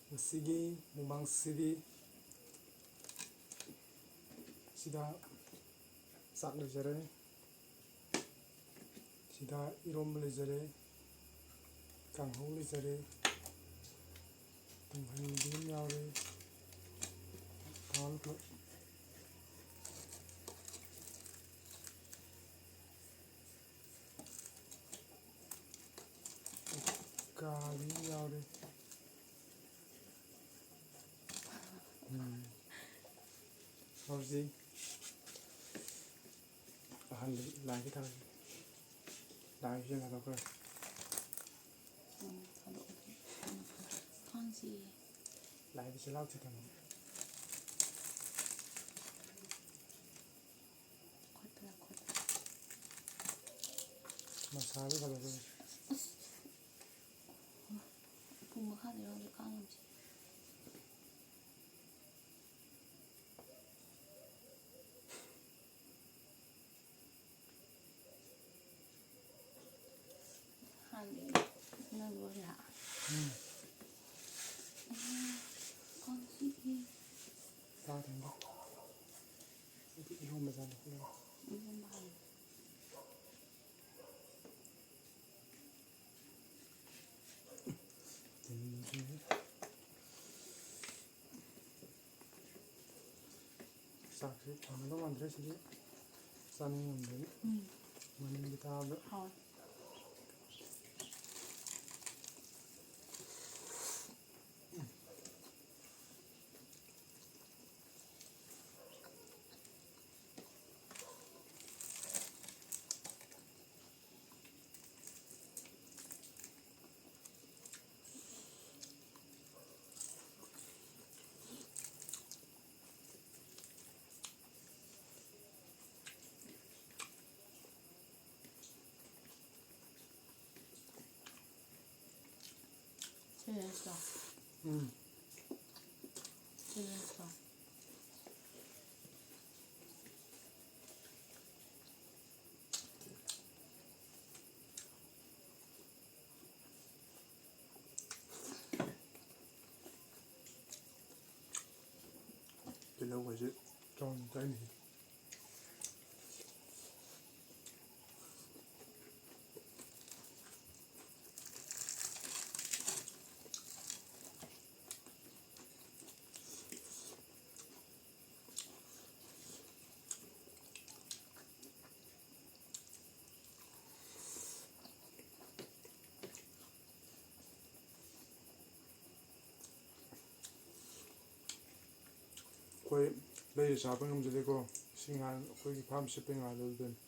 ꯉꯁꯤꯒꯤ ꯃꯨꯛꯕꯥꯡꯁꯤꯗꯤ ꯁꯤꯗ ꯆꯥꯛ ꯂꯩꯖꯔꯦ, ꯁꯤꯗ ꯏꯔꯣꯝꯕ ꯂꯩꯖꯔꯦ, ꯀꯥꯡꯍꯧ ꯂꯩꯖꯔꯦ, ꯇꯨꯡꯍꯟꯕꯤ ꯑꯃ ꯌꯥꯎꯔꯦ, ꯎꯀꯥꯕꯤ ꯑꯃ ꯌꯥꯎꯔꯦ. ꯍꯧꯖꯤꯛ ꯑꯍꯥꯟꯕ ꯂꯥꯏꯒꯤ ꯊꯥꯔꯒꯦ. ꯂꯥꯏꯒꯤ ꯊꯥꯗꯣꯛꯈ꯭ꯔꯦ. ꯂꯥꯏꯒꯤ ꯆꯤꯜꯍꯥꯎ ꯊꯤꯗꯦꯛ. ꯃꯁꯥꯗ ꯊꯥꯗꯣꯛꯈ꯭ꯔꯦ. ꯄꯨꯡ ꯃꯈꯥꯗ ꯌꯥꯎꯔꯗꯤ ꯀꯥꯡꯉꯝꯁꯤ. 이런 거 ꯆꯥꯛꯁꯤ ꯊꯣꯡꯅꯕ ꯃꯥꯟꯗ꯭ꯔꯦ. ꯁꯤꯗꯤ ꯆꯥꯅꯤꯡꯉꯝꯗ꯭ꯔꯦ. ꯃꯅꯤꯡꯒꯤ ꯇꯥꯕꯗ 됐어. 됐어. ꯇꯤꯜꯍꯧꯒꯁꯤ ꯆꯥꯎꯅ ꯆꯥꯏꯅꯤ. ꯑꯩꯈꯣꯏ ꯂꯩꯔ ꯆꯥꯕ ꯉꯝꯖꯗꯦꯀꯣ. ꯁꯤ ꯉꯥ ꯑꯩꯈꯣꯏꯒꯤ ꯐꯥꯔꯝ ꯁꯤꯠꯄꯩ ꯉꯥꯗꯣ ꯑꯗꯨꯗꯅꯤ.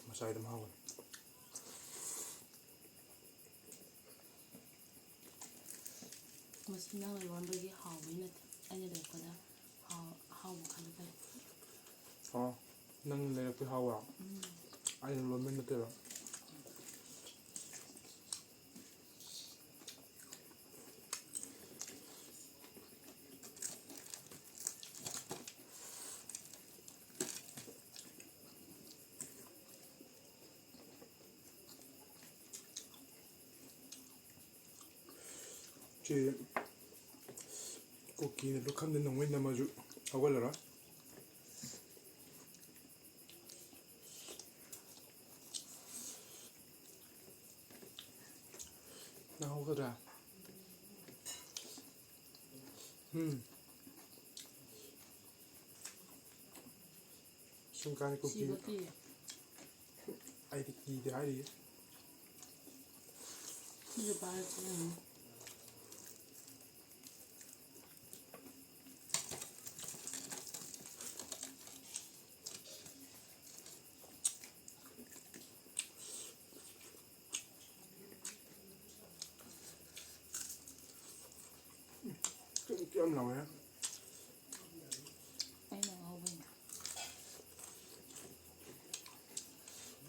ꯃꯁꯥꯏ ꯑꯗꯨꯝ ꯍꯥꯎꯒꯅꯤ. ꯃꯁꯤ ꯅꯪꯅ ꯂꯣꯟꯕꯒꯤ ꯍꯥꯎꯕꯩ ꯅꯠꯇꯦ. ꯑꯩꯅ ꯂꯩꯔꯛꯄꯗ ꯍꯥꯎꯕ ꯈꯜꯂ ꯐꯩ. ꯅꯪ ꯂꯩꯔꯛꯄꯩ ꯍꯥꯎꯕ. ꯑꯩꯅ ꯂꯣꯟꯕꯩ ꯅꯠꯇꯦꯕ. ꯁꯤ ꯀꯨꯀꯤꯅ ꯂꯨꯈꯝꯗ ꯅꯣꯡꯃꯩ ꯅꯝꯃꯁꯨ ꯍꯧꯒꯠꯂꯔꯣꯏ. ꯅꯪ ꯍꯧꯒꯗ꯭ꯔꯥ? ꯁꯨꯝꯀꯥꯟꯗ ꯀꯨꯀꯤ ꯑꯩꯗꯤ ꯀꯤꯗꯦ ꯍꯥꯏꯔꯤꯌꯦ. ꯌꯥꯝ ꯂꯥꯎꯋꯦ ꯑꯩꯅ ꯉꯧꯕꯩꯅ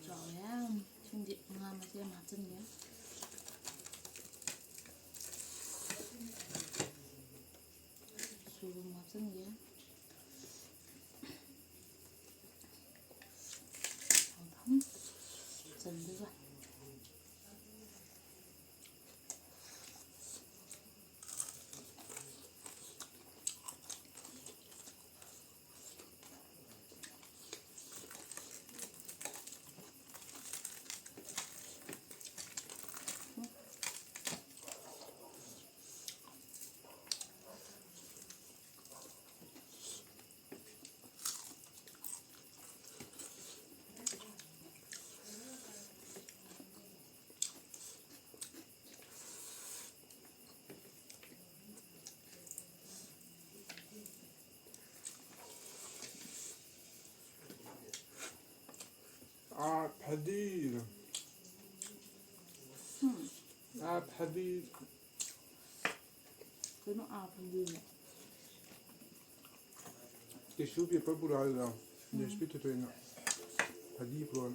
ꯆꯥꯎꯋꯦ ꯁꯤꯡꯗꯤ ꯉꯥ ꯃꯆꯦꯠ ꯑꯃ ꯍꯥꯞꯆꯤꯟꯒꯦ ꯁꯣꯏꯕꯨꯝ ꯍꯥꯞꯆꯤꯟꯒꯦ ꯆꯟꯗꯣꯏꯕ فديد فديد 그는 아픈데 टिश्यू पेपर पूरा रेसिपी तो इना फदी पूरा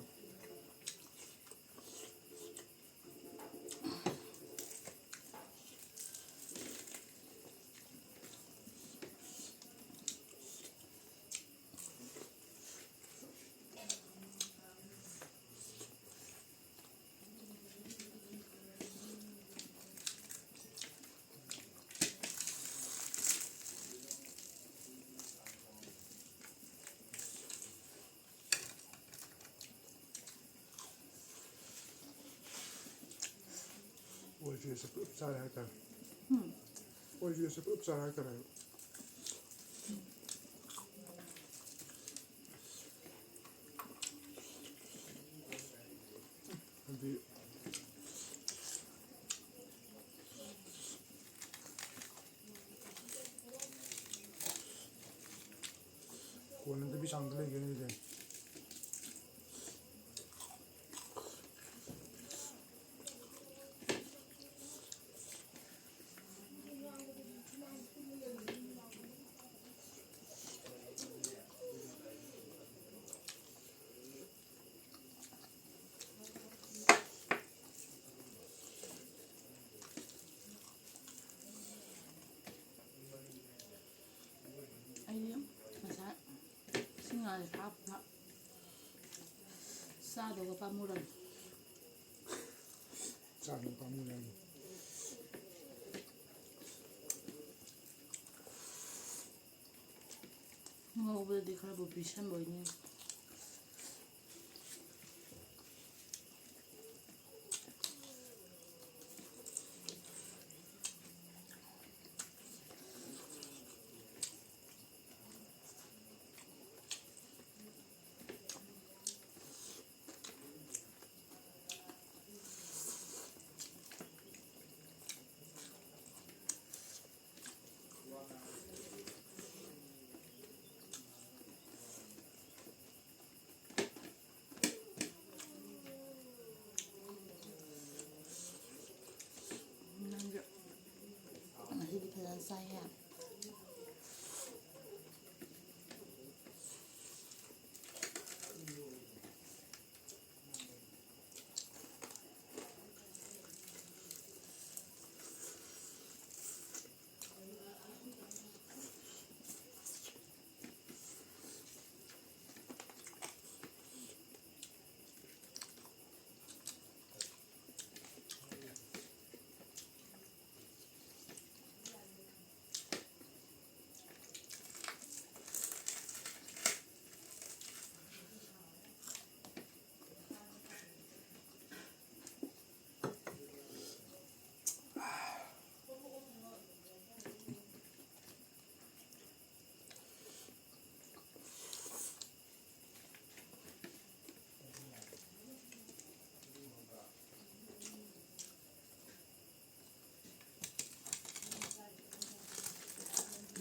오이주에 서 흡사를 할까요? 오이주에서 흡사를 할까요? 근데 고는데 비상들 얘기했는데 아이요 맞아 생활에 다 싸도가 빠무라 짜는 밤이라니 먹어보니 그래도 비싼 거이네 맛이 그냥 싸야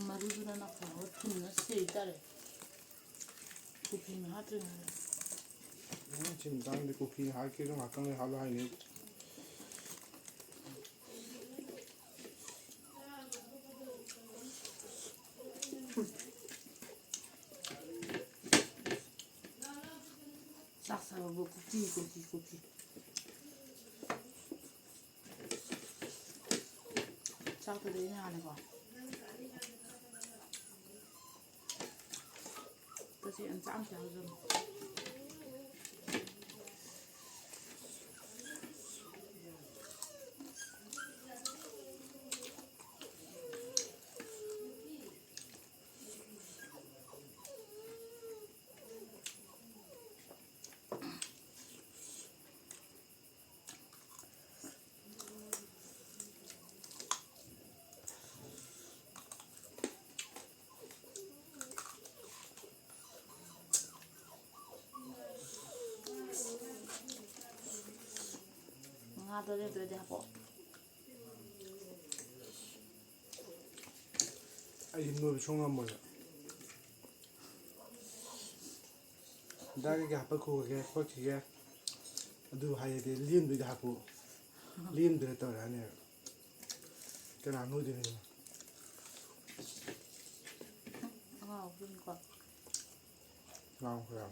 마루즈나 나고 어떻게 세 있다래 고피면 하더니 지금 다른데 고기 할게 좀 아까는 하려 하니 뭐 고기. 짝도 되냐 안 해봐. 그치 안 짬지 좀. 하더라도 하고. ꯑꯩ ꯅꯣꯏꯕ ꯁꯨꯡ ꯉꯝꯃꯣꯏꯕ ꯍꯤꯗꯥꯛ ꯀꯩꯀꯩ ꯍꯥꯞꯄꯛꯈꯣꯒꯦ ꯈꯣꯠꯈꯤꯒꯦ ꯑꯗꯨ ꯍꯥꯏꯔꯗꯤ ꯂꯦꯝꯗꯣꯏꯗꯤ ꯍꯥꯞꯄꯨ ꯂꯦꯝꯗ꯭ꯔꯦ ꯇꯧꯔꯛꯑꯅꯦꯕ ꯀꯅꯥ ꯅꯣꯏꯗꯣꯏꯅꯣ 그러니까 그냥 그냥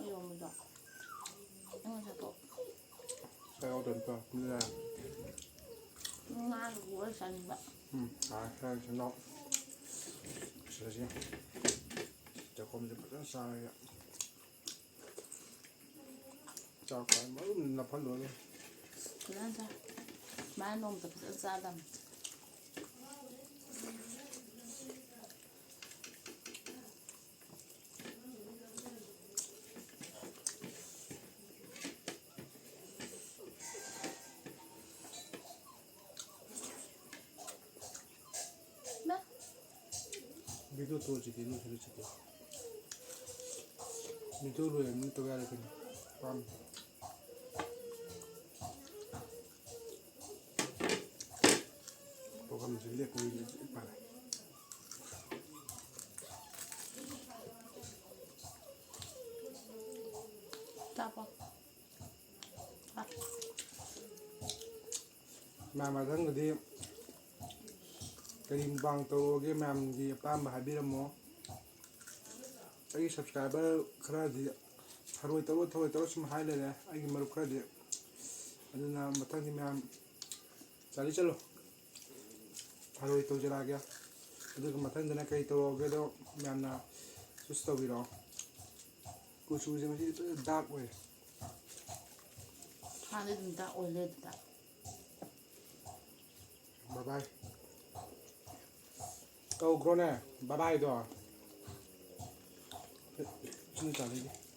이거 먼저 이거 잡고 saya udah lupa bener nggak gue saling mbak saya senang sih chắc không được rất sai ạ chào cả mới lập phát luôn 그래 자 많이 넣으면 더 싸다 video tuh jadi lu sudah jadi video lu yang itu ada kan pam program jelek ini parah 짜봐 mà thằng người đi cái bằng tàu cái mềm gì pam mà hay biết không cái subscriber khá gì 하루에 떨어지면 하이래네 아기 머리 크라지 아주나 못하니 면 잘리 잘로 하루에 또 지나게 그리고 못하는 데나 그이 또 그래도 면나 수스토비로 그 수지면 이 dark way 하늘 든다 올려 든다 bye bye câu 그러네 bye bye 도 진짜 잘리지